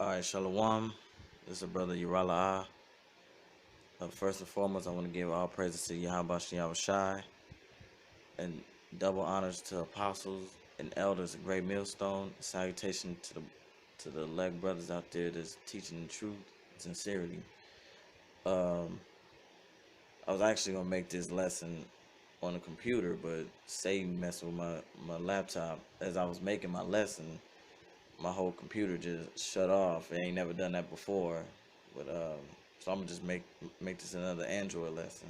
Alright, Shalom. This is brother Yahawah. First and foremost, I want to give all praises to Yahawashi Yahawashi and double honors to apostles and elders, a great millstone. Salutation to the elect brothers out there that's teaching the truth, sincerity. Um, I was actually gonna make this lesson on the computer, but Satan messed with my laptop as I was making my lesson. My whole computer just shut off. I ain't never done that before, but so I'm gonna just make this another Android lesson.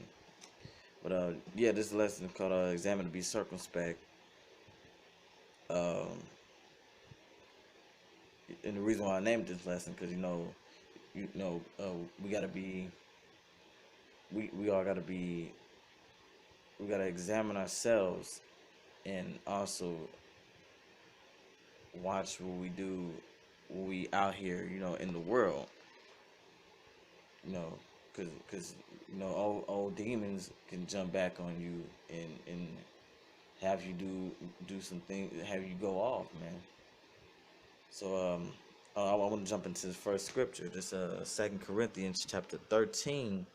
But yeah, this lesson is called "Examine to be Circumspect." Um, and the reason why I named this lesson, because we gotta be, we all gotta be, we gotta examine ourselves and also watch what we do, when we out here, in the world. you know, cause old demons can jump back on you and have you do some things, have you go off, man. So I want to jump into this first scripture. This 2 Corinthians chapter 13,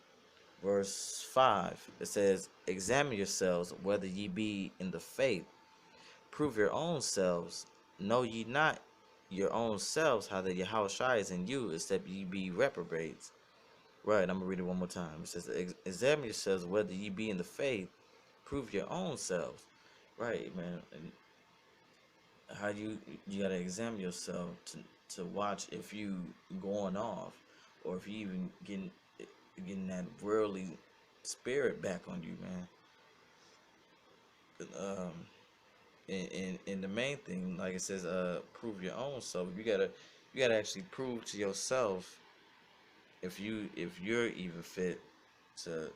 verse 5. It says, "Examine yourselves whether ye be in the faith. Prove your own selves. Know ye not your own selves how the Yahawashi is in you, except ye be reprobates." Right, I'm gonna read it one more time. It says, "Examine yourselves whether ye be in the faith. Prove your own selves." Right, man. And how you gotta examine yourself to watch if you going off, or if you even getting that worldly spirit back on you, man. Um, and the main thing, like it says, prove your own self. You gotta actually prove to yourself if you're even fit to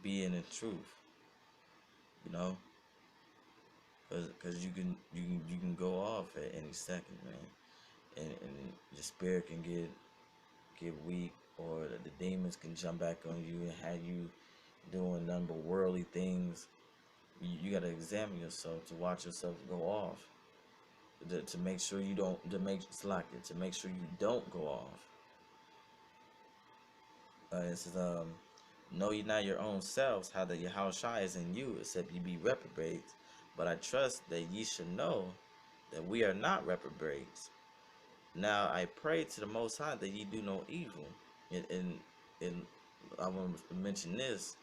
be in the truth, you know, because you can go off at any second, man, and your spirit can get weak, or the demons can jump back on you and have you doing nothing but worldly things. You got to examine yourself to watch yourself go off, to make sure you don't, to make sure you don't go off. It says, "Know ye not your own selves how that Yahawashi is in you, except ye be reprobates. But I trust that ye should know that we are not reprobates. Now I pray to the Most High that ye do no evil." And I want to mention this.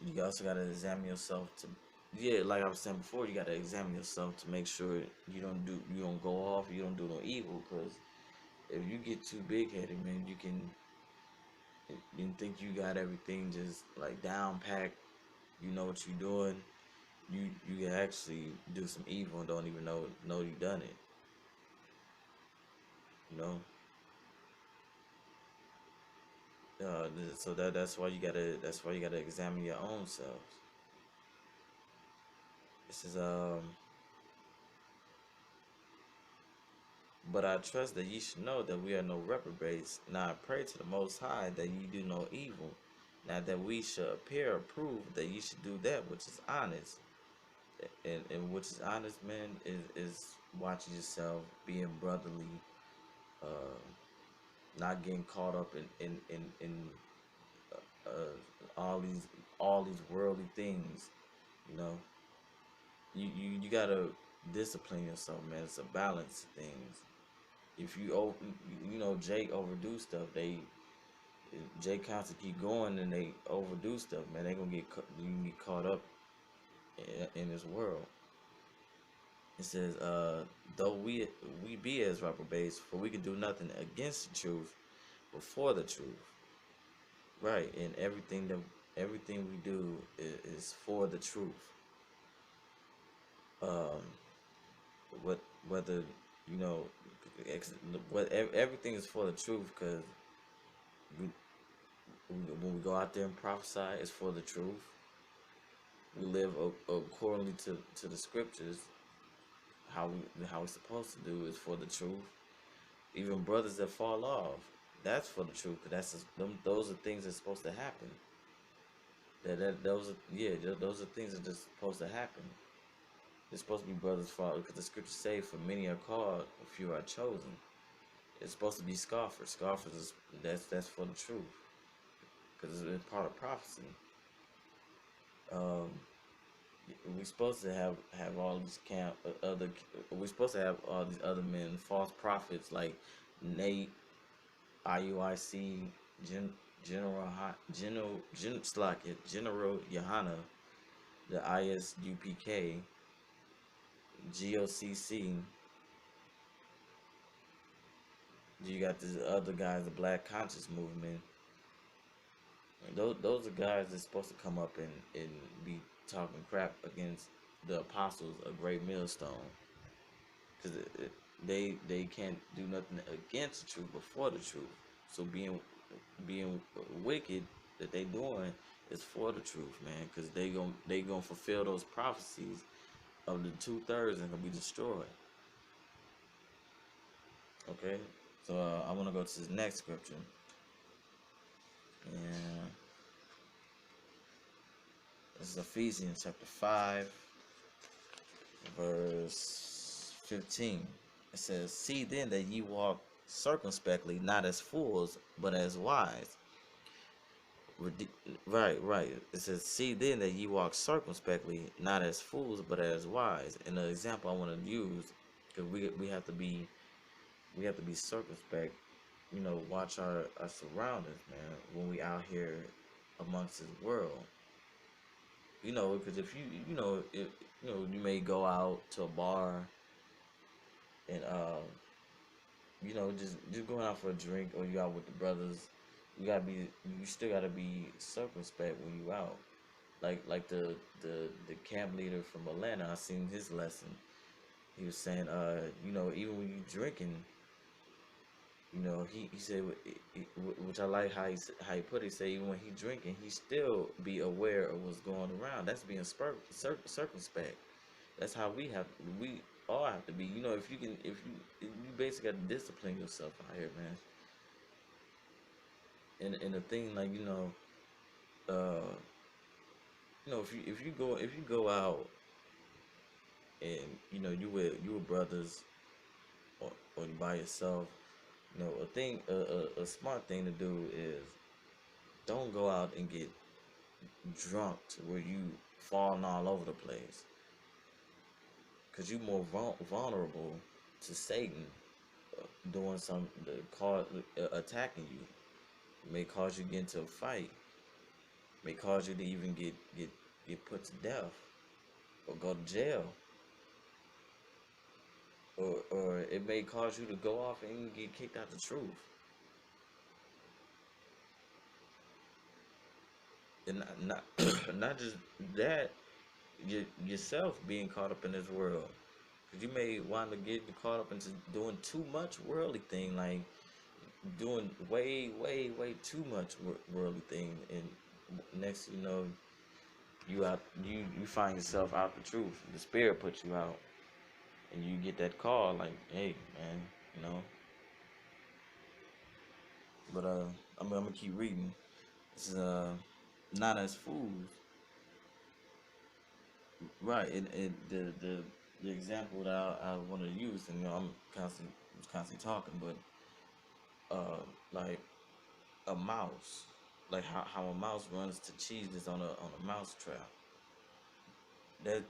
You also got to examine yourself to, yeah, like I was saying before, you got to examine yourself to make sure you don't go off, you don't do no evil. Because if you get too big headed, man, you can think you got everything just like down packed. You know what you're doing. You can actually do some evil and don't even know you done it. You know. So that's why you gotta examine your own selves. This is "But I trust that ye should know that we are no reprobates. Now I pray to the Most High that ye do no evil. Now that we should appear approved, that ye should do that which is honest." And which is honest, man, is watching yourself, being brotherly, uh, not getting caught up in all these worldly things. You know, you gotta discipline yourself, man. It's a balance of things. If Jake overdo stuff, Jake constantly keep going and they overdo stuff, man. They gonna you can get caught up in this world. It says, "Though we be as reprobates, for we can do nothing against the truth, but for the truth." Right, and everything we do is for the truth. Um, what whether you know, everything is for the truth, because we, when we go out there and prophesy, it's for the truth. We live accordingly to the scriptures. How we supposed to do is for the truth. Even brothers that fall off, that's for the truth. 'Cause those are things that's supposed to happen. Those are things that are just supposed to happen. It's supposed to be brothers fall, because the scriptures say, "For many are called, a few are chosen." It's supposed to be scoffers. Scoffers is that's for the truth because it's part of prophecy. Um, we supposed to have all these other. We supposed to have all these other men, false prophets like Nate, IUIC, Gen, General Yohana, the ISUPK, GOCC. You got these other guys, the Black Conscious Movement. And those are guys that's supposed to come up and be talking crap against the apostles, a great millstone, because they can't do nothing against the truth but for the truth. So being wicked that they doing is for the truth, man, because they gonna fulfill those prophecies of the 2/3 and gonna be destroyed. Okay, so I want to go to the next scripture, and this is Ephesians chapter 5, verse 15. It says, "See then that ye walk circumspectly, not as fools, but as wise." Right. It says, "See then that ye walk circumspectly, not as fools, but as wise." And the example I want to use, because we have to be circumspect. You know, watch our surroundings, man. When we out here amongst this world, you know, because if if you may go out to a bar and just going out for a drink, or you out with the brothers, you still gotta be circumspect when you out. Like the camp leader from Atlanta, I seen his lesson. He was saying, even when you drinking, he said, which I like how he put it. He said even when he drinking, he still be aware of what's going around. That's being circumspect. That's how we all have to be. You know, if you basically got to discipline yourself out here, man. And the thing, like, uh, if you go out and you with brothers, or you by yourself, a smart thing to do is don't go out and get drunk to where you falling all over the place, because you're more vulnerable to Satan doing some cause attacking you. It may cause you to get into a fight. It may cause you to even get put to death or go to jail, or it may cause you to go off and get kicked out the truth. And not not just that, yourself being caught up in this world. Cause you may wind up getting caught up into doing too much worldly thing, like doing way too much worldly thing, and next you know, you find yourself out the truth. The spirit puts you out, and you get that call like, "Hey, man, you know." But I'm gonna keep reading. This is not as fools, right? And the example that I want to use, and I'm constantly talking, but like a mouse, like how a mouse runs to cheese is on a mouse trap. That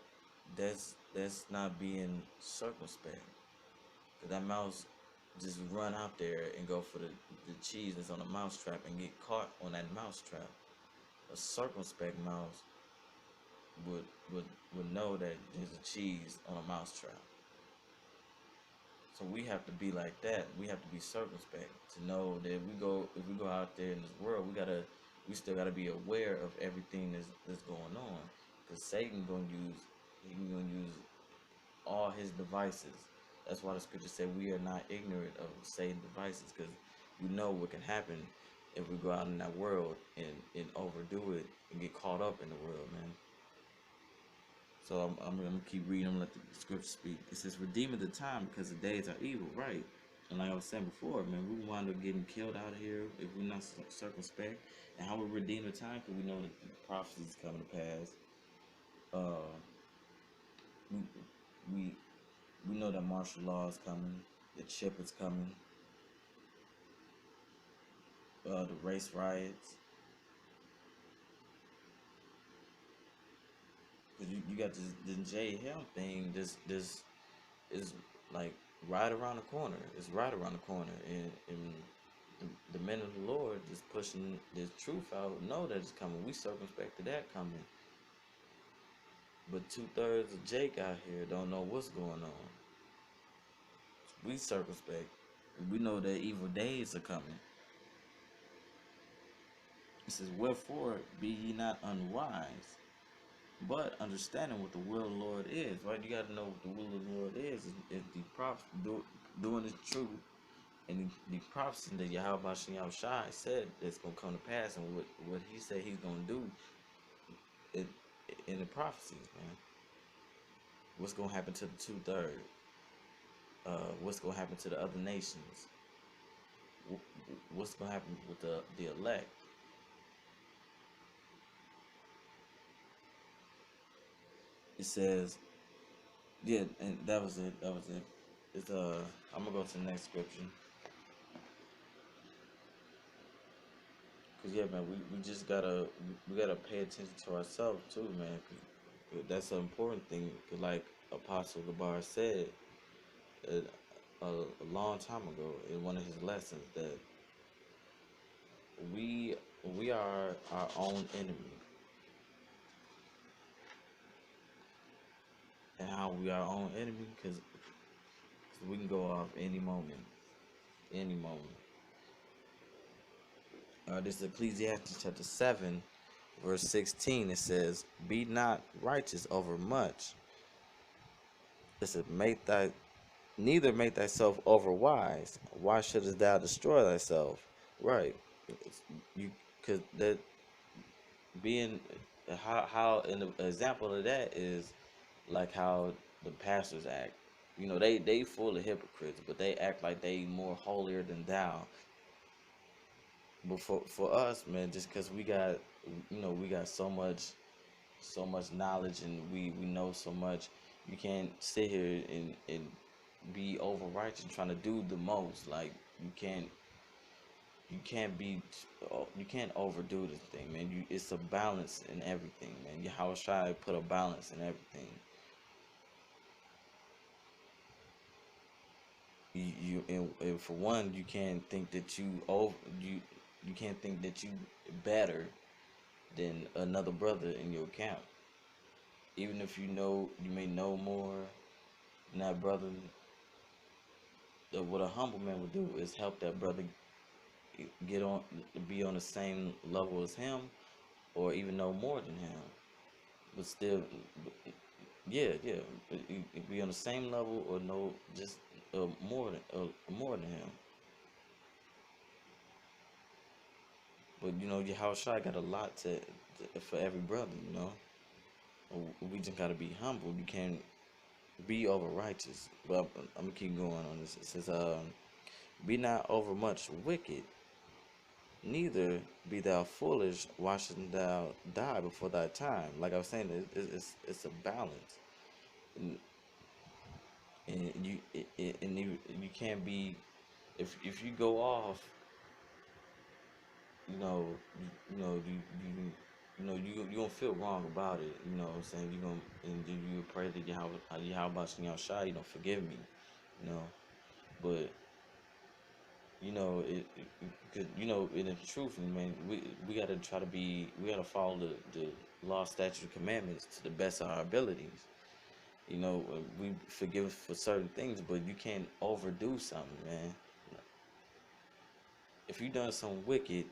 that's not being circumspect. 'Cause that mouse just run out there and go for the cheese that's on a mouse trap and get caught on that mouse trap. A circumspect mouse would would would know that there's a cheese on a mouse trap. So we have to be like that. We have to be circumspect to know that if we go out there in this world, we still gotta be aware of everything that's going on. Cause Satan gonna use all his devices. That's why the scripture said we are not ignorant of Satan's devices, because we know what can happen if we go out in that world and overdo it and get caught up in the world, man. So I'm gonna keep reading. I'm gonna let the scripture speak. It says, "Redeeming the time because the days are evil." Right. And like I was saying before, man, we wind up getting killed out here if we're not circumspect. And how we redeem the time? Because we know that the prophecy is coming to pass. Uh, we we we know that martial law is coming. The chip is coming. the race riots. Cause you got this J Helm thing. This is like right around the corner. It's right around the corner, and the men of the Lord just pushing this truth out. Know that it's coming. We circumspect to that coming. But 2/3 of Jake out here don't know what's going on. We circumspect. We know that evil days are coming. It says, "Wherefore be ye not unwise, but understanding what the will of the Lord is." Right? You got to know what the will of the Lord is the prophets doing the truth, and the prophecy that Yahawashi said that's gonna come to pass, and what he said he's gonna do in, in the prophecies, man. What's gonna happen to the 2/3? What's gonna happen to the other nations? What's gonna happen with the elect? It says, yeah, and that was it. That was it. It's I'm gonna go to the next scripture. Cause yeah, man, we just we gotta pay attention to ourselves too, man. 'Cause that's an important thing. 'Cause like Apostle Gabar said uh, a long time ago in one of his lessons that we we are our own enemy, and how we are our own enemy because we can go off any moment, any moment. This is Ecclesiastes chapter 7, verse 16. It says, "Be not righteous over much." It says, "Make thy neither make thyself over wise. Why shouldest thou destroy thyself?" Right. You because that being how an example of that is like how the pastors act. You know, they full of hypocrites, but they act like they more holier than thou. But for us, man, just because we got, we got so much knowledge, and we know so much, you can't sit here and be over righteous trying to do the most. Like you can't be you can't overdo this thing, man. It's a balance in everything, man. Yahawashi put a balance in everything. And for one, you can't think that you can't think that you better than another brother in your camp. Even if you may know more than that brother, what a humble man would do is help that brother get on, be on the same level as him, or even know more than him. But still, yeah, yeah, be on the same level or know just more than him. But your house shy got a lot for every brother. We just gotta be humble. You can't be over righteous. But I'm gonna keep going on this. It says, "Be not over much wicked, neither be thou foolish. Why shouldn't thou die before thy time?" Like I was saying, it's a balance, and, you can't be if you go off, you know you gonna feel wrong about it. You know what I'm saying? You gonna and you pray to Yahweh about Shy, forgive me, you know. But cause in the truth, man, we gotta try to we gotta follow the law, statute, commandments to the best of our abilities. We forgive for certain things, but you can't overdo something, man. If you done something wicked,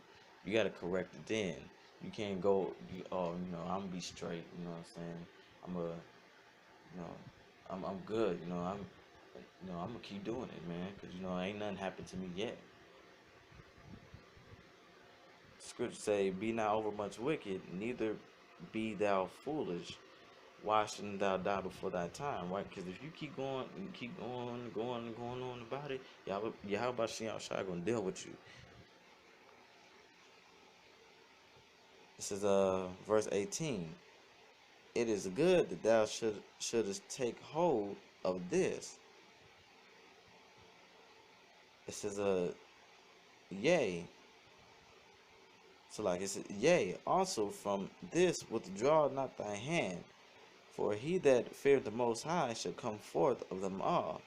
you gotta correct it then. You can't go, I'm gonna be straight. You know what I'm saying? I'm a, you know, I'm good. I'm gonna keep doing it, man, because ain't nothing happened to me yet. Scripture say, "Be not over much wicked, neither be thou foolish. Why shouldn't thou die before thy time?" Right? Because if you keep going and keep going and going on about it, Yahweh about Shai gonna deal with you. This is verse 18. "It is good that thou shouldest take hold of this." It says, "Yea, So like it says, yea, also from this withdraw not thy hand, for he that feareth the Most High shall come forth of them all.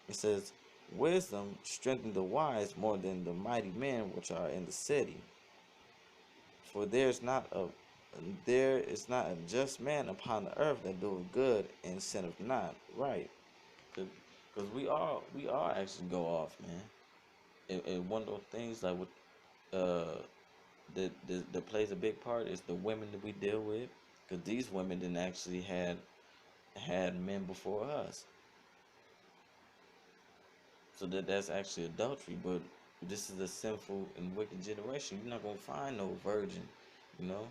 It says, wisdom strengthen the wise more than the mighty men which are in the city. For there is not a just man upon the earth that doeth good and sinneth not. Right. Because we are actually go off, man. And one of those things like with uh that plays a big part is the women that we deal with, because these women didn't actually had men before us, so that's actually adultery. But this is a sinful and wicked generation. You're not gonna find no virgin, you know.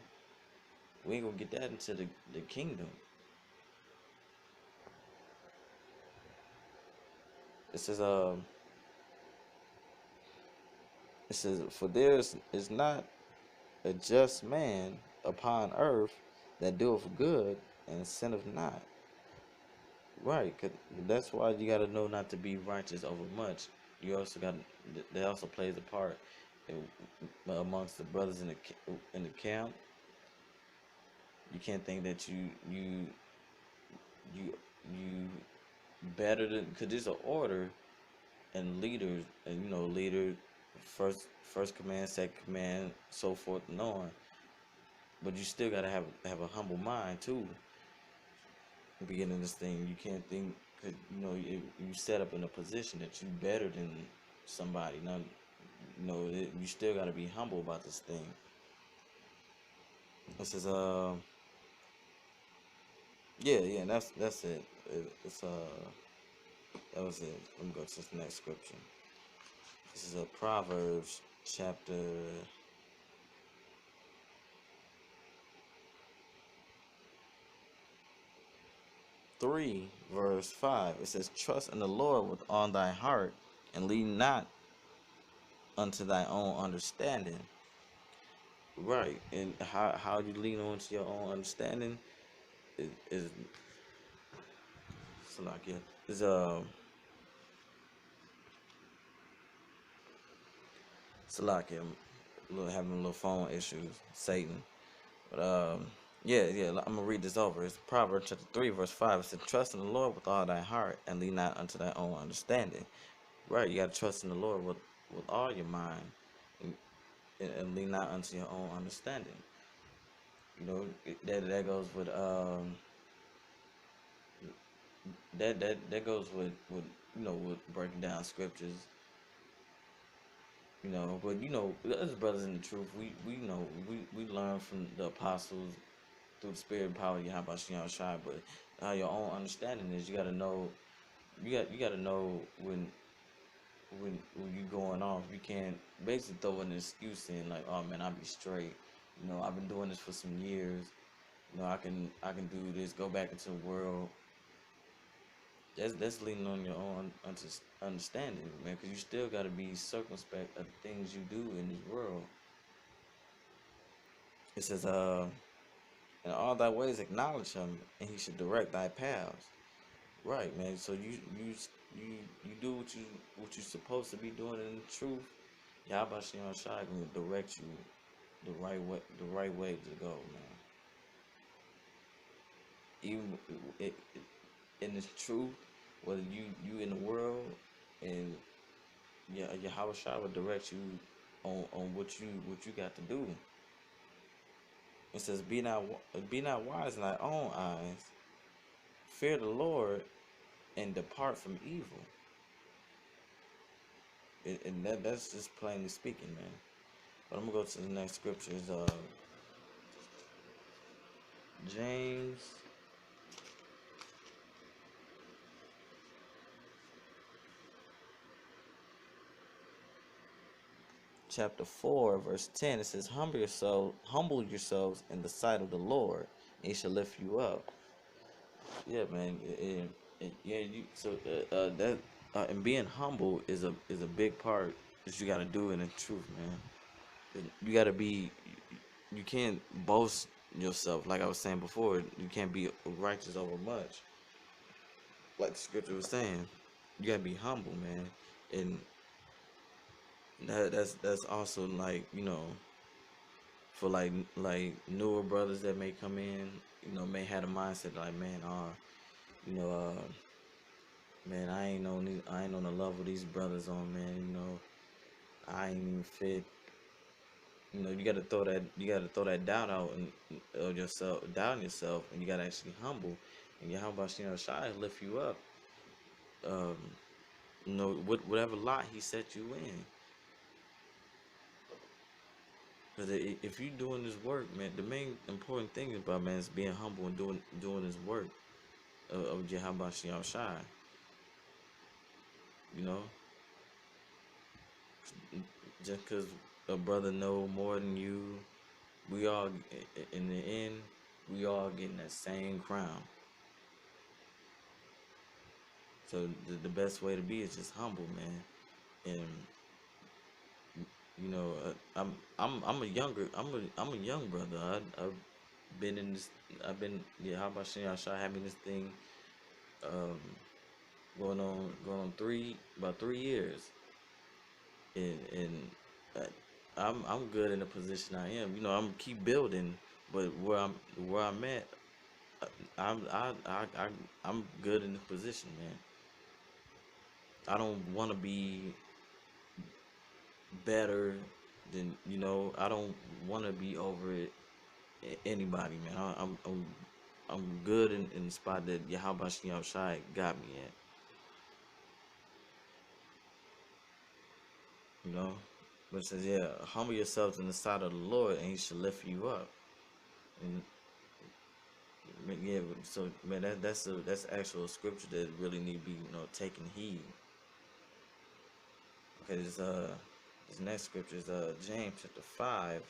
We ain't gonna get that into the kingdom. It says for there is not a just man upon earth that doeth good and sinneth not. Right, 'cause that's why you got to know not to be righteous over much. You also got that also plays a part amongst the brothers in the camp. You can't think that you you better than, because there's an order and leaders, and leader, first command, second command, so forth and on. But you still gotta have a humble mind too. Beginning this thing, you can't think, cause you set up in a position that you better than somebody. Now, you still gotta be humble about this thing. This is yeah, yeah, and that's it. It's that was it. Let me go to the next scripture. This is a Proverbs chapter 3, verse 5. It says, trust in the Lord with all thy heart, and lean not unto thy own understanding. Right. And how you lean on to your own understanding is Salakia. Is Salakia. Having a little phone issues, Satan. But yeah, yeah, I'm gonna read this over. It's Proverbs chapter 3, verse 5. It says, trust in the Lord with all thy heart, and lean not unto thy own understanding. Right, you gotta trust in the Lord with all your mind, and, and lean not unto your own understanding. That goes with that goes with with breaking down scriptures. But us brothers in the truth, we learn from the apostles through the spirit and power of Yahawashi. But how your own understanding is, you gotta know. You gotta know when you going off. You can't basically throw an excuse in like, oh man, I'll be straight. I've been doing this for some years. I can do this. Go back into the world. That's leaning on your own understanding, man. Because you still got to be circumspect of the things you do in this world. It says, in all thy ways acknowledge him, and he should direct thy paths. Right, man. So you do what you're supposed to be doing in the truth. Yahawashi will direct you the right way to go, man. Even in this truth, whether you in the world, and Yahweh will direct you on what you got to do. It says, be not wise in thy own eyes, fear the Lord, and depart from evil. And that's just plainly speaking, man. But I'm gonna go to the next scripture. Is James chapter 4, verse 10. It says, humble yourselves in the sight of the Lord, and he shall lift you up. Yeah, man. Yeah, that and being humble is a big part that you got to do in the truth, man. You got to be. You can't boast yourself, like I was saying before. You can't be righteous over much, like the scripture was saying. You got to be humble, man, and that's also like for like newer brothers that may come in, may have a mindset like, man, you know, man, I ain't on the level these brothers on, man. I ain't even fit. You gotta throw that doubt out and of yourself, doubt in yourself, and you gotta actually humble. And Yahawashi, shy lift you up. Um, whatever lot He set you in. Because if you doing this work, man, the main important thing about, man, is being humble and doing this work of Yahawashi shy. You know, just because a brother know more than you, we all in the end, we all getting that same crown. So the best way to be is just humble, man. And I'm a young brother. I've been in this. I've been, yeah. How about Shin Shah having this thing um, going on about 3 years, and I'm good in the position I am. I'm keep building, but where I'm at, I'm I'm good in the position, man. I don't want to be better than, I don't want to be over it anybody, man. I'm good in the spot that Yahawashi outside got me at. You know, but it says, yeah, humble yourselves in the sight of the Lord, and He shall lift you up. And yeah, so man, that's actual scripture that really need to be, taking heed. Okay, this next scripture is James chapter 5,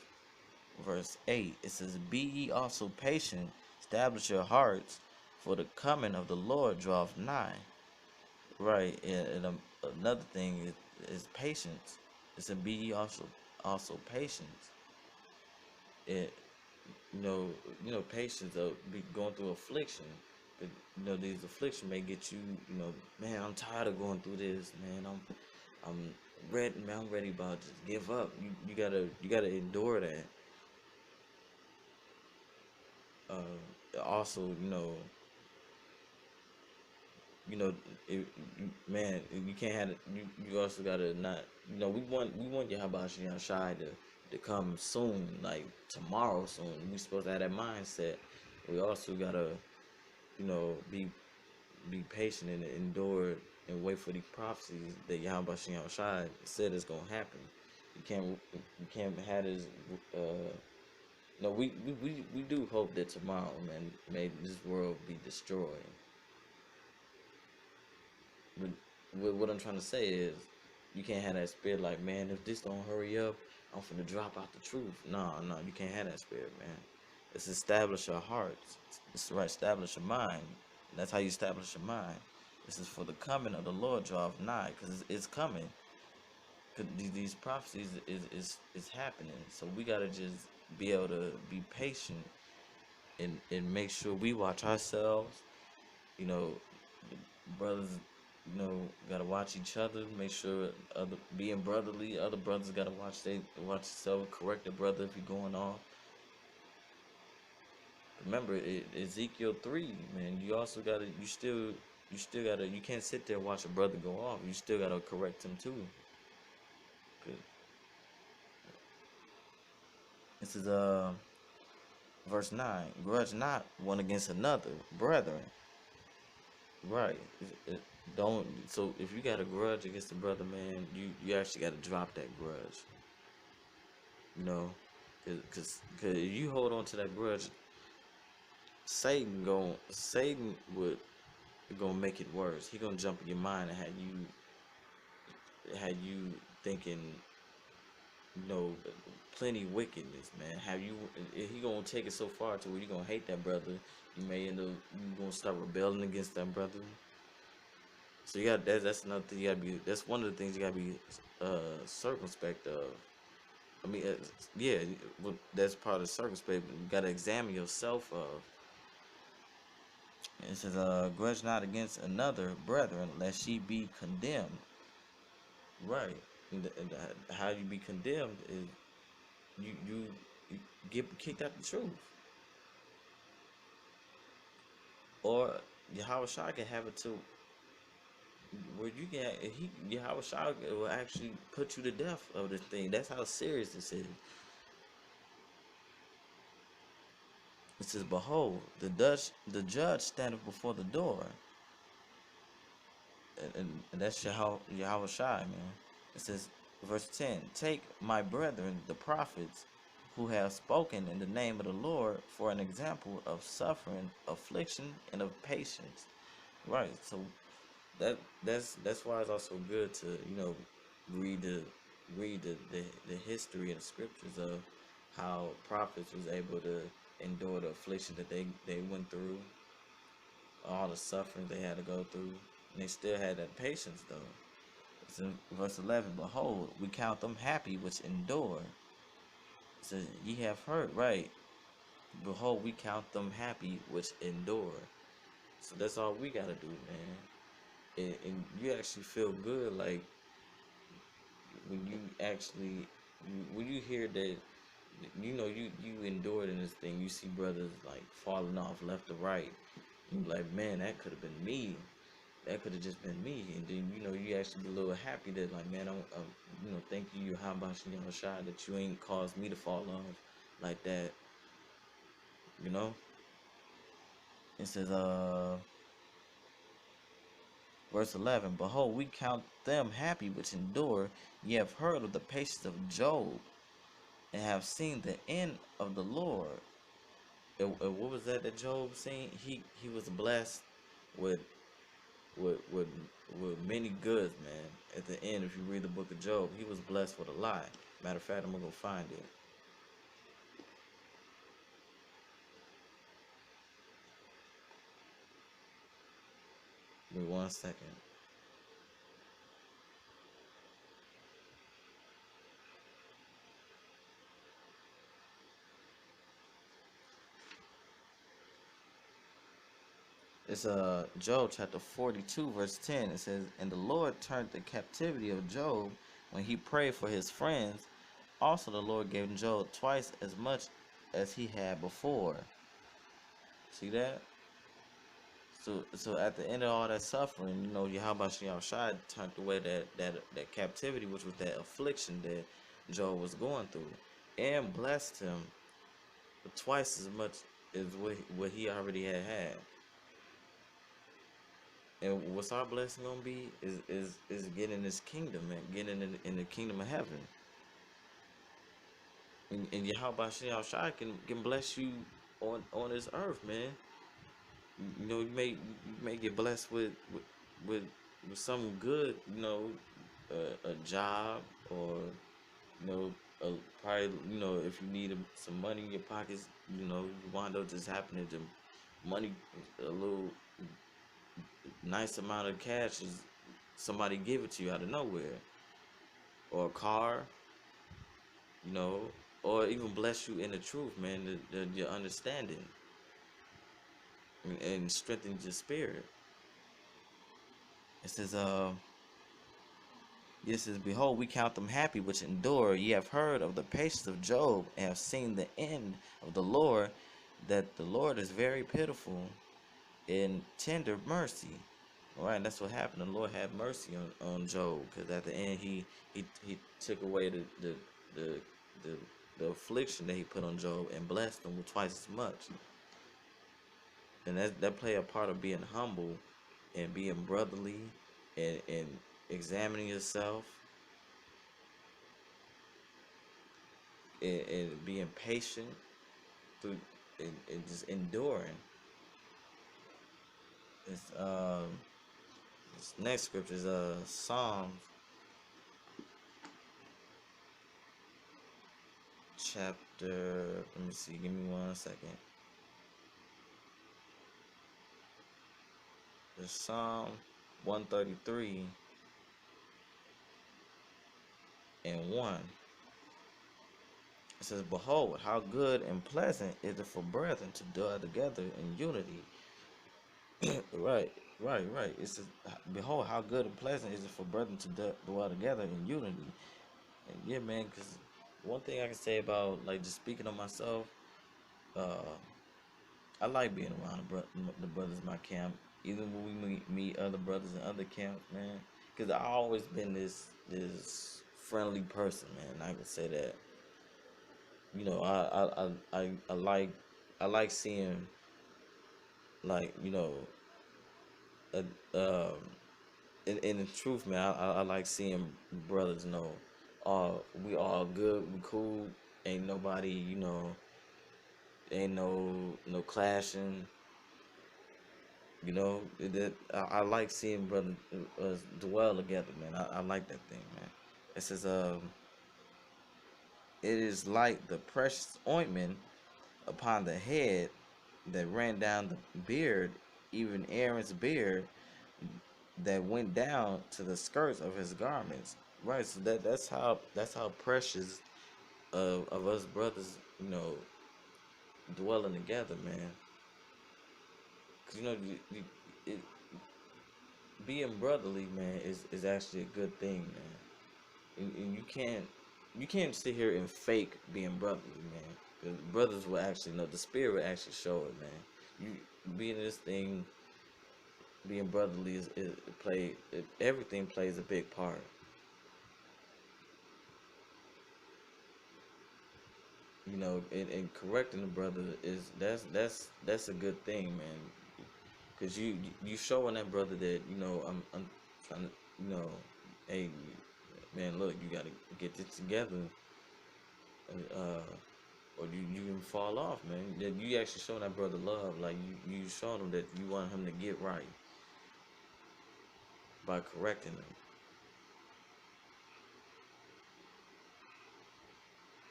verse 8. It says, "Be ye also patient, establish your hearts, for the coming of the Lord draweth nigh." Right, and another thing is patience. It said, "Be ye also patient." It patience of be going through affliction. But these affliction may get you. Man, I'm tired of going through this. Man, I'm ready. Man, I'm ready about to just give up. You gotta endure that. Also, you know, man, you can't have it. You also gotta not. We want Yahawashi Shai to come soon, like tomorrow soon. We supposed to have that mindset. We also gotta, be patient and endure and wait for these prophecies that Yahawashi Shai said is gonna happen. You can't have this. No, we do hope that tomorrow, man, may this world be destroyed. But what I'm trying to say is, you can't have that spirit like, man, if this don't hurry up, I'm finna drop out the truth. No, no, you can't have that spirit, man. It's establish your hearts. It's right, establish your mind. That's how you establish your mind. This is for the coming of the Lord draweth nigh, because it's coming. Cause these prophecies is happening. So we gotta just be able to be patient and make sure we watch ourselves. You know, brothers, gotta watch each other. Make sure other being brotherly. Other brothers gotta watch themselves. Correct the brother if you're going off. Remember, Ezekiel 3, man. You also gotta. You still gotta. You can't sit there and watch a brother go off. You still gotta correct him too. 'Cause this is verse 9. Grudge not one against another, brethren. Right. Don't. So if you got a grudge against the brother, man, you actually got to drop that grudge. You know, cause if you hold on to that grudge, Satan would gonna make it worse. He gonna jump in your mind and had you thinking, you know, plenty wickedness, man. He gonna take it so far to where you gonna hate that brother. You may end up you gonna start rebelling against that brother. So you got that's another thing you gotta be. That's one of the things you gotta be circumspect of. I mean, yeah, that's part of circumspect. But you gotta examine yourself of. It says, "Grudge not against another, brethren, lest ye be condemned." Right. And how you be condemned is you. get kicked out the truth, or Yahawashi can have it to where you can Yahawashi will actually put you to death of this thing. That's how serious this is. It says, "Behold, the judge standeth before the door," and that's Yahawashi, man. It says, verse 10, "Take my brethren, the prophets, who have spoken in the name of the Lord, for an example of suffering, affliction, and of patience." Right. So that's why it's also good to read the the history and the scriptures of how prophets was able to endure the affliction that they went through, all the suffering they had to go through, and they still had that patience though. It's in verse 11, "Behold, we count them happy which endure." It says, "Ye have heard," right? "Behold, we count them happy which endure." So that's all we gotta do, man. And you actually feel good, like when you actually when you hear that you endured in this thing. You see brothers like falling off left or right. You like, man, that could have been me. That could have just been me. And then you actually be a little happy that, like, man, I'm thank you, how about you, Shai, that you ain't caused me to fall off like that. You know. It says, verse 11, "Behold, we count them happy which endure. Ye have heard of the patience of Job, and have seen the end of the Lord." And what was that Job seen? He was blessed with with with with many goods, man. At the end, if you read the book of Job, he was blessed with a lot. Matter of fact, I'm gonna go find it. Give me 1 second. It's Job chapter 42 verse 10. It says, "And the Lord turned the captivity of Job when he prayed for his friends. Also the Lord gave Job twice as much as he had before." See that? So at the end of all that suffering, Yahawashi Shai turned away that captivity, which was that affliction that Job was going through, and blessed him with twice as much as what he already had. And what's our blessing gonna be is getting this kingdom and getting in the kingdom of heaven. And Yahawashi Shai can bless you on this earth, man. You may get blessed with, with something good, a job, or you know a, probably if you need some money in your pockets, you wind up just happening to money, a little nice amount of cash is somebody give it to you out of nowhere, or a car, you know or even bless you in the truth, man, your understanding, and strengthen your spirit. It says, "It says, Behold, we count them happy which endure. Ye have heard of the patience of Job, and have seen the end of the Lord, that the Lord is very pitiful and tender mercy." All right, that's what happened. The Lord had mercy on Job, because at the end he took away the the the affliction that he put on Job, and blessed him with twice as much. And that play a part of being humble and being brotherly, and examining yourself, and being patient through, and just enduring. It's this next scripture is Psalms chapter. Let me see. Give me 1 second. It's Psalm 133:1. It says, "Behold, how good and pleasant is it for brethren to dwell together in unity." Right, right. It says, "Behold, how good and pleasant is it for brethren to dwell together in unity." And yeah, man, because one thing I can say about like just speaking on myself, uh, I like being around the brothers in my camp, even when we meet other brothers in other camps, man. Cause I always been this friendly person, man. I can say that. You know, I like seeing like uh, um in the truth, man. I like seeing brothers. We all good, we cool. Ain't nobody, ain't no clashing. I like seeing brothers dwell together, man. I like that thing, man. It says, it is like the precious ointment upon the head that ran down the beard, even Aaron's beard that went down to the skirts of his garments. Right, so that's how precious of us brothers, dwelling together, man. Cause it, being brotherly, man, is actually a good thing, man. And you can't sit here and fake being brotherly, man. 'Cause brothers will actually know. The spirit will actually show it, man. You being this thing, being brotherly everything plays a big part. And correcting the brother is that's a good thing, man. Cause you showing that brother that I'm trying to you know, hey man, look, you gotta get this together, or you can fall off, man. That you actually showing that brother love, like you showing him that you want him to get right by correcting him.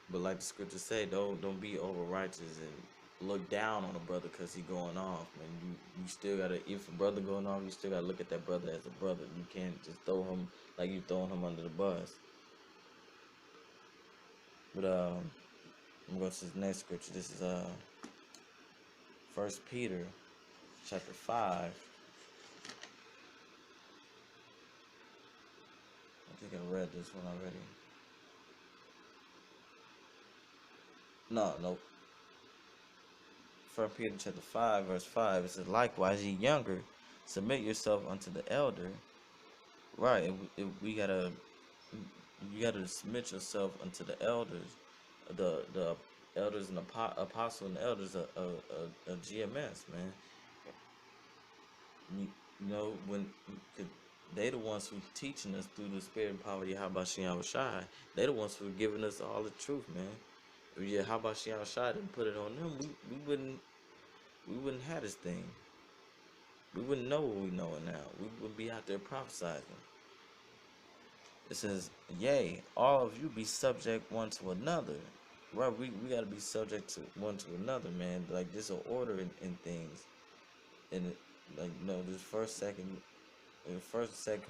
But like the scriptures say, don't be over righteous and look down on a brother because he going off, man. You still gotta, if a brother going off, you still gotta look at that brother as a brother. You can't just throw him like you throwing him under the bus. But I'm going to this next scripture. This is First Peter chapter 5. I think I read this one already. No, no. First Peter chapter 5, verse 5. It says, likewise, ye younger, submit yourself unto the elder. Right. We gotta, you gotta submit yourself unto the elders, the elders and apostle and the elders of GMS, man. You know when 'cause they the ones who teaching us through the spirit and power of Yahawashi. They the ones who are giving us all the truth, man. If Yahawashi didn't put it on them, we wouldn't have this thing. We wouldn't know what we know now. We would be out there prophesying. It says, yea, all of you be subject one to another. Right, we gotta be subject to one to another, man. Like there's an order in things. And like this first, second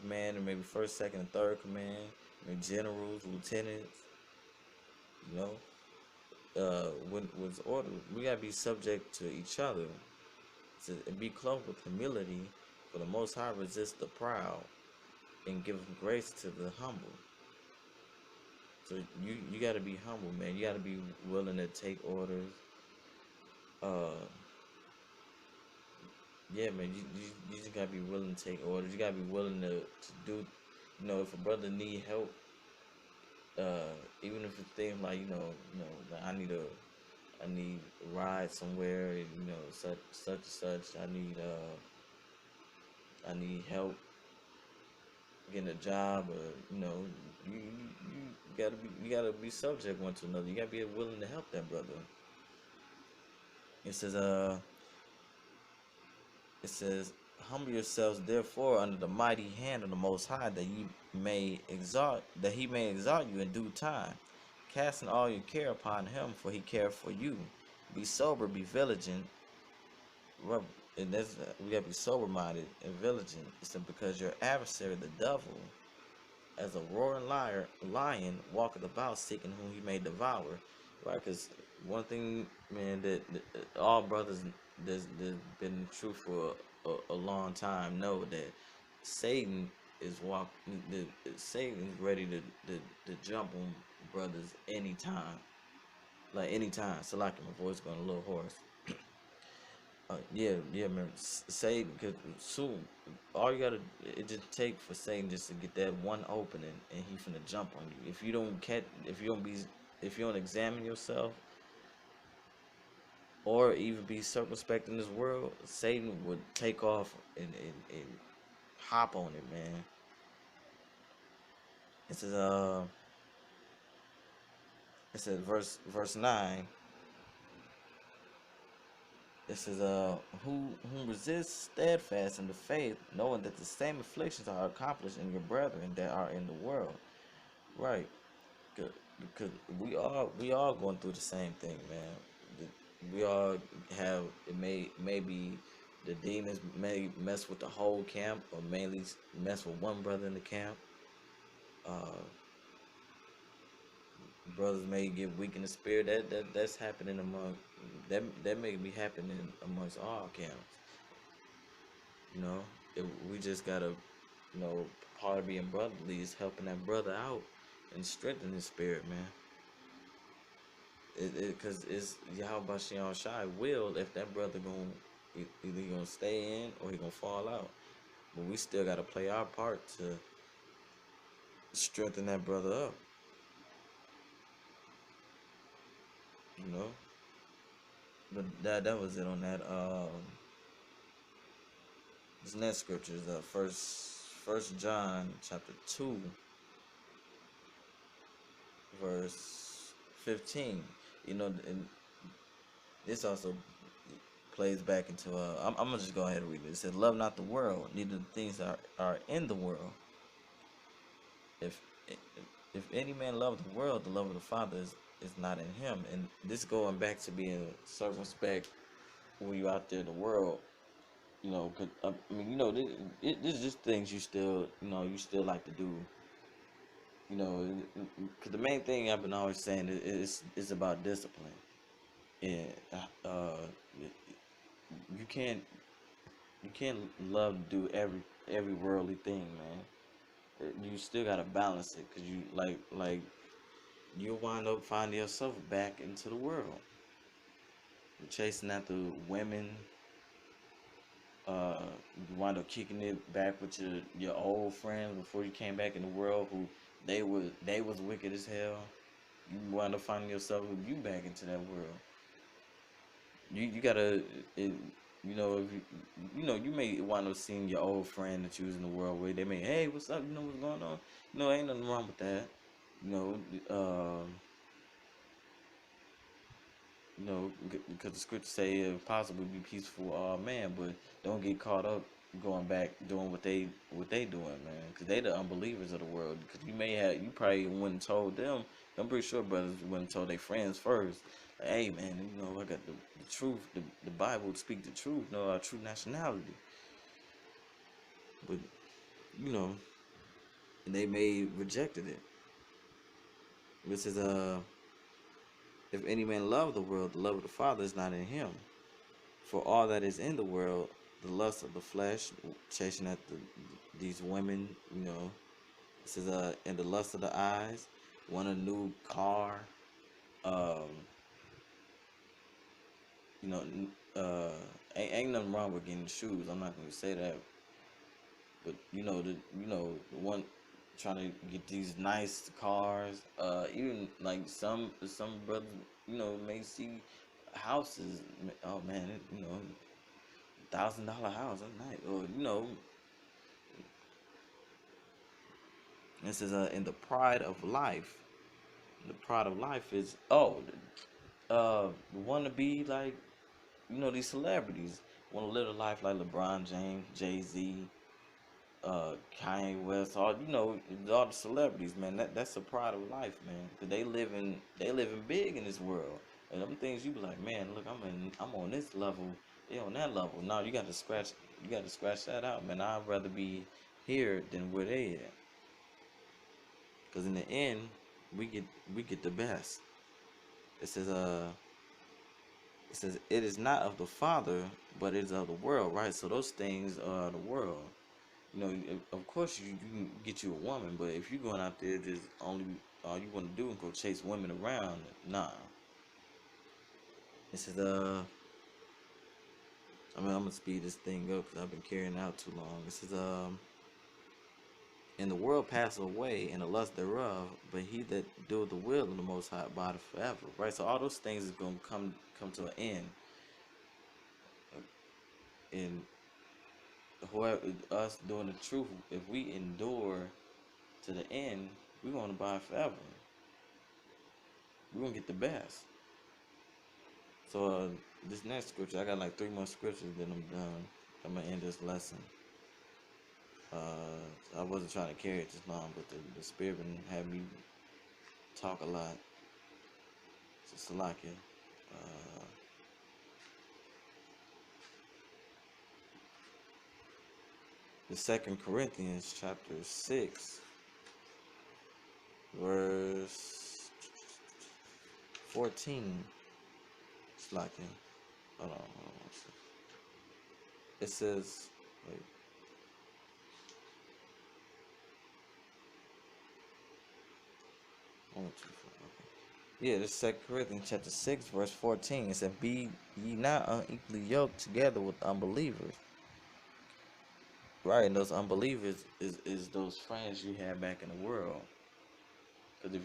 command, or maybe first, second, and third command, maybe generals, lieutenants, you know. When was order, we gotta be subject to each other. To be clothed with humility, for the Most High resist the proud and give grace to the humble. So you gotta be humble, man. You gotta be willing to take orders. Uh, yeah, man. You just gotta be willing to take orders. You gotta be willing to do. If a brother need help, even if it's things like like I need a ride somewhere, and, such and such. I need help getting a job, or you gotta be subject one to another. You gotta be willing to help that brother. It says it says, humble yourselves therefore under the mighty hand of the Most High, that he may exalt you in due time, casting all your care upon him, for he careth for you. Be sober, be vigilant. And we gotta be sober minded and vigilant. It's because your adversary, the devil, as a roaring lion walketh about, seeking whom he may devour. Right? Because one thing, man, that all brothers that's been true for a long time know that Satan is Satan is ready to jump on brothers anytime. Like anytime. So like my voice going a little hoarse. Yeah, man. Satan, because soon, all you gotta, it just take for Satan just to get that one opening, and he finna jump on you. If you don't catch, if you don't examine yourself, or even be circumspect in this world, Satan would take off and hop on it, man. It says, it says verse 9. It says, who resists steadfast in the faith, knowing that the same afflictions are accomplished in your brethren that are in the world. Right. Good. Because we all going through the same thing, man. We all have it maybe the demons may mess with the whole camp or mainly mess with one brother in the camp. Uh, Brothers may get weak in the spirit. That's happening among that may be happening amongst all camps. You know, we just gotta, part of being brotherly is helping that brother out and strengthening his spirit, man. Because it's Yahawashi on shy will if that brother either he gonna stay in or he gonna fall out. But we still gotta play our part to strengthen that brother up. You know. But that was it on that. This next scripture is First John chapter 2, verse 15. You know, and this also plays back into I'm gonna just go ahead and read it. It says, "Love not the world, neither the things that are in the world. If if any man love the world, the love of the Father is not in him." And this going back to being circumspect when you out there in the world. You know, 'cause, I mean, this is just things you still, you still like to do. You know, because the main thing I've been always saying is about discipline. And you can't you can't love to do every worldly thing, man. You still gotta balance it, cause you like you'll wind up finding yourself back into the world. You're chasing after women. You wind up kicking it back with your old friends before you came back in the world, who they was wicked as hell. You wind up finding yourself with you back into that world. You gotta, it, if you may wind up seeing your old friend that you was in the world with. They may, hey, what's up? You know what's going on? Ain't nothing wrong with that. You know, because the scriptures say if possible be peaceful, man, but don't get caught up going back doing what they doing, man, because they the unbelievers of the world. Because you probably wouldn't told them. I'm pretty sure brothers wouldn't told their friends first. Like, hey, man, I got the truth. The Bible would speak the truth. Our true nationality. But you know, they may rejected it. This is if any man love the world, the love of the Father is not in him. For all that is in the world, the lust of the flesh, chasing after these women, it says, and the lust of the eyes, want a new car, um, you know, ain't nothing wrong with getting shoes. I'm not gonna say that, but the one trying to get these nice cars, even like some brothers, may see houses. Oh man, $1,000 house at night, or this is in the pride of life. The pride of life is want to be like these celebrities. Want to live a life like LeBron James, Jay-Z, Kanye West, all the celebrities, man. That's the pride of life, man. 'Cause they living big in this world, and them things you be like, man, look, I'm on this level, they on that level. No, you got to scratch that out, man. I'd rather be here than where they at, 'cause in the end, we get the best. It says it is not of the Father, but it is of the world, right? So those things are the world. Of course you can get you a woman, but if you're going out there just only all you want to do is go chase women around. Nah. It says, I'm gonna speed this thing up because I've been carrying it out too long. It says, and the world passeth away, and the lust thereof, but he that doeth the will of the Most High abideth forever. Right. So all those things is gonna come to an end, and whoever us doing the truth, if we endure to the end, we're gonna abide forever. We're gonna get the best. So this next scripture, I got like 3 more scriptures, then I'm done. I'm gonna end this lesson. I wasn't trying to carry it this long, but the spirit had me talk a lot. So Salakia. The 2 Corinthians chapter 6, verse 14. Salakia. Hold on. It says, wait. One, two, four, okay. Yeah, this 2 Corinthians chapter 6, verse 14. It said, be ye not unequally yoked together with unbelievers. Right, and those unbelievers is those friends you had back in the world. Because if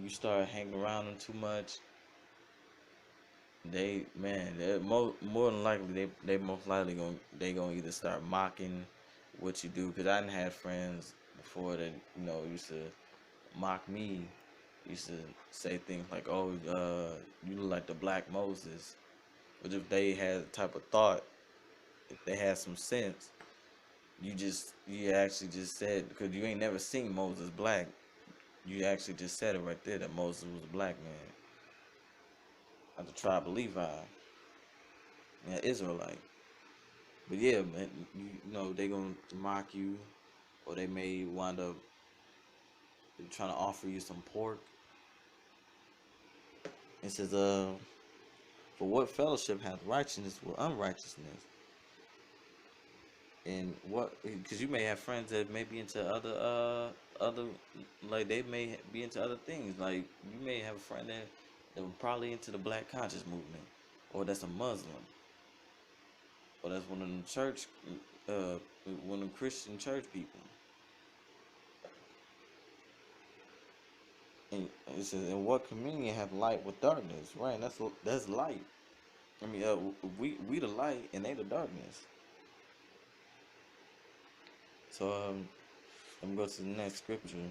you start hanging around them too much, they're more than likely they most likely gonna either start mocking what you do. Because I done had friends before that used to mock me, used to say things like, "Oh, you look like the Black Moses." But if they had the type of thought, if they had some sense, you actually just said, because you ain't never seen Moses black, you actually just said it right there that Moses was a black man of the tribe of Levi, yeah, Israelite. But yeah, man, they gonna mock you, or they may wind up trying to offer you some pork. It says, for what fellowship hath righteousness with unrighteousness? And what, because you may have friends that may be into other, like they may be into other things. Like you may have a friend that was probably into the Black Conscious movement, or that's a Muslim, or that's one of them church, uh, one of them Christian church people. And it says, "And what communion have light with darkness?" Right, and that's light. I mean, we the light, and they the darkness. So let me go to the next scripture.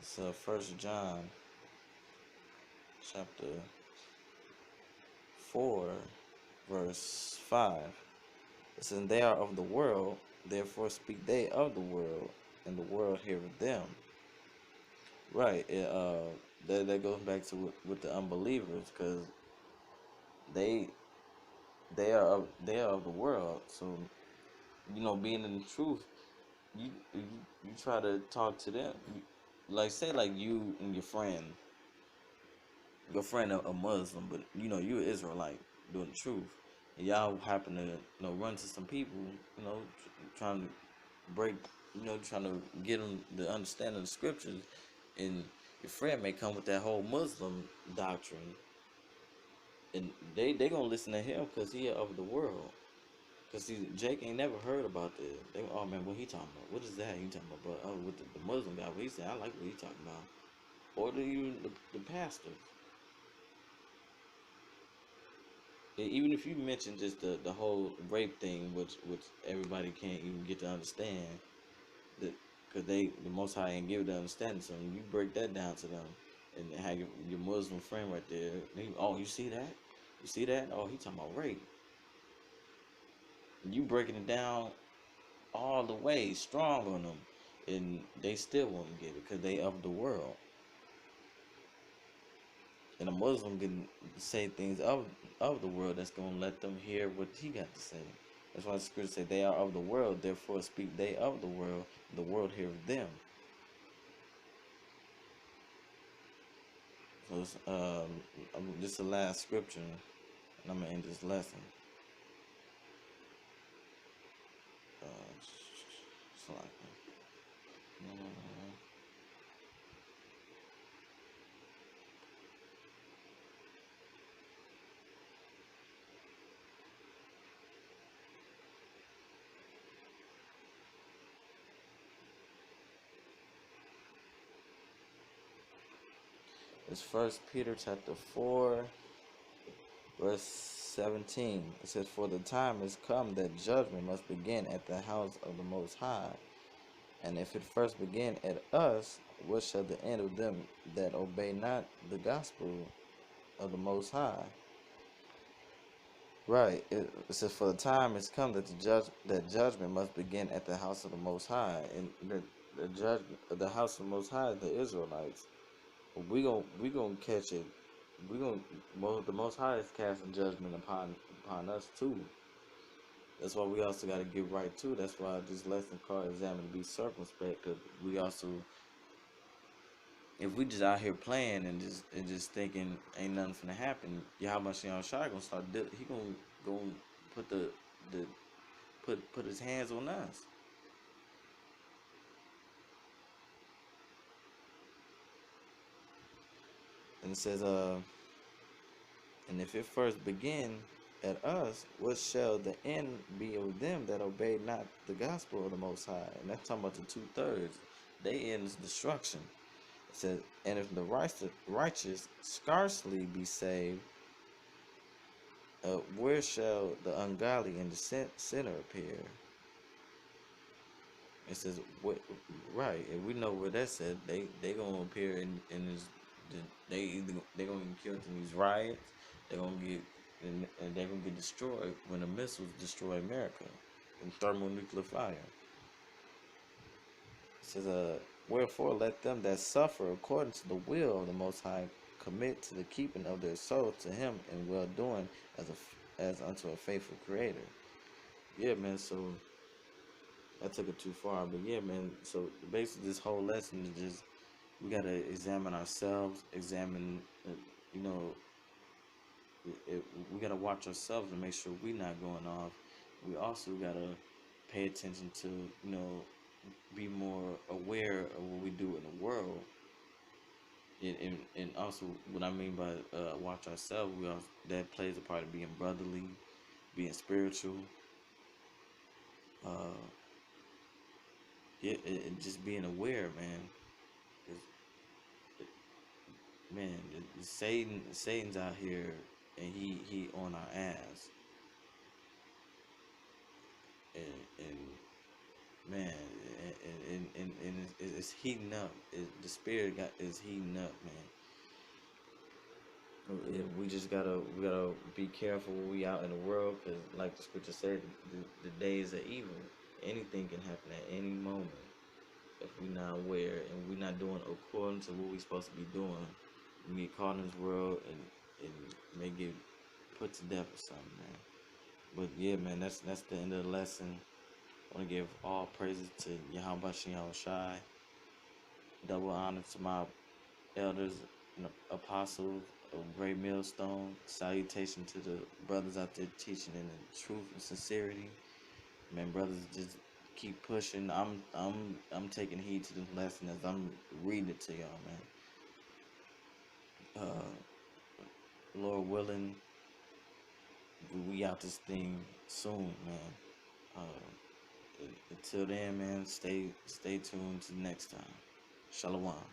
It's 1 John chapter 4, verse 5. It says, "They are of the world, therefore speak they of the world, and the world heareth them." Right. That goes back to with the unbelievers, because they they are of the world. So being in the truth, you try to talk to them. Like say like you and your friend a Muslim, but you an Israelite doing the truth, and y'all happen to run to some people, trying to break, trying to get them the understanding of the scriptures, and your friend may come with that whole Muslim doctrine, and they gonna listen to him because he of the world. Cause see, Jake ain't never heard about this. Oh man, what he talking about? What is that he talking about? But with the Muslim guy, what he said, I like what he talking about. Or the pastor. Even if you mention just the whole rape thing, which everybody can't even get to understand, that because the Most High ain't give it to understanding. So when you break that down to them, and have your Muslim friend right there, oh, you see that? You see that? Oh, he talking about rape. And you breaking it down all the way, strong on them, and they still won't get it because they of the world. And a Muslim can say things of the world that's gonna let them hear what he got to say. That's why the scripture say they are of the world, therefore speak they of the world heareth them. So it's, this is the last scripture, and I'm gonna end this lesson. Salaki. Mm. It's First Peter chapter 4, verse 17. It says, "For the time is come that judgment must begin at the house of the Most High. And if it first begin at us, what shall the end of them that obey not the gospel of the Most High?" Right. It says, "For the time is come that that judgment must begin at the house of the Most High." And the judgment of the house of the Most High, the Israelites. We gonna catch it. We gonna the Most High is casting judgment upon us too. That's why we also got to get right too. That's why this lesson called "Examine to be circumspect." Cause we also, if we just out here playing and just thinking ain't nothing finna happen, Yahawashi gonna start. He gonna put the put his hands on us. And it says, and if it first begin at us, what shall the end be of them that obey not the gospel of the Most High? And that's talking about the 2/3. They end is destruction. It says, and if the righteous scarcely be saved, where shall the ungodly and the sinner appear? It says, what, right, and we know where that's at. They gonna appear in this. They gonna get killed in these riots. They gonna get and they gonna get destroyed when the missiles destroy America in thermonuclear fire. It says, wherefore let them that suffer according to the will of the Most High commit to the keeping of their soul to Him in well doing as unto a faithful Creator. Yeah, man. So I took it too far, but yeah, man. So basically, this whole lesson is just we gotta examine ourselves, examine, you know, we gotta watch ourselves and make sure we're not going off. We also gotta pay attention to, be more aware of what we do in the world, and also what I mean by watch ourselves. We also that plays a part of being brotherly, being spiritual, uh, yeah, and just being aware, man. 'Cause, man, Satan's out here, and he on our ass, and man, and it's heating up. The spirit is heating up, man. We just we gotta be careful when we out in the world, because like the scripture said, the days are evil. Anything can happen at any moment if we're not aware and we're not doing according to what we're supposed to be doing. We get caught in this world and may get put to death or something, man. But yeah, man, that's the end of the lesson. I want to give all praises to Yahawashi Yahawashi. Double honor to my elders and apostles of Great Millstone. Salutation to the brothers out there teaching in the truth and sincerity. Man, brothers, just keep pushing. I'm taking heed to this lesson as I'm reading it to y'all, man. Lord willing, we out this thing soon, man. Until then, man, stay tuned to next time. Shalom.